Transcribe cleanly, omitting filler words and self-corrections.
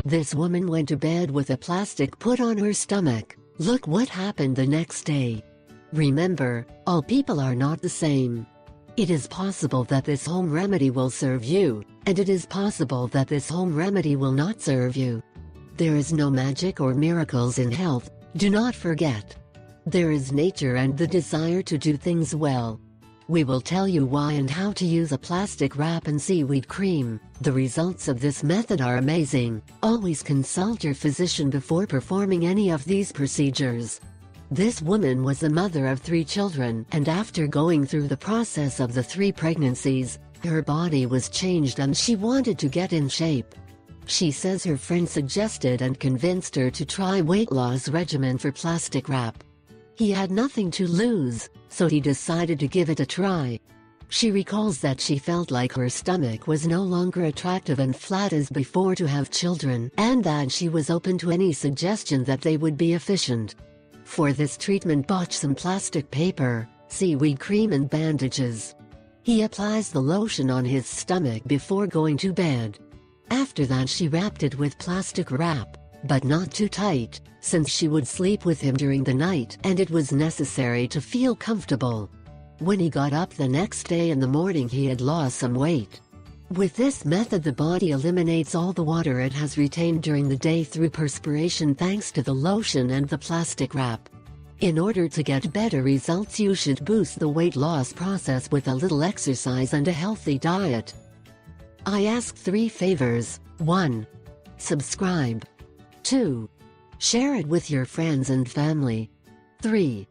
This woman went to bed with a plastic put on her stomach. Look what happened the next day. Remember, all people are not the same. It is possible that this home remedy will serve you, and it is possible that this home remedy will not serve you. There is no magic or miracles in health, do not forget. There is nature and the desire to do things well. We will tell you why and how to use a plastic wrap and seaweed cream. The results of this method are amazing. Always consult your physician before performing any of these procedures. This woman was a mother of 3 children, and after going through the process of the 3 pregnancies, her body was changed and she wanted to get in shape. She says her friend suggested and convinced her to try weight loss regimen for plastic wrap. He had nothing to lose, so he decided to give it a try. She recalls that she felt like her stomach was no longer attractive and flat as before to have children, and that she was open to any suggestion that they would be efficient. For this treatment, bought some plastic paper, seaweed cream and bandages. He applies the lotion on his stomach before going to bed. After that she wrapped it with plastic wrap, but not too tight, since she would sleep with him during the night and it was necessary to feel comfortable. When he got up the next day in the morning, he had lost some weight. With this method, the body eliminates all the water it has retained during the day through perspiration thanks to the lotion and the plastic wrap. In order to get better results, you should boost the weight loss process with a little exercise and a healthy diet. I ask 3 favors. 1. Subscribe. 2. Share it with your friends and family. 3.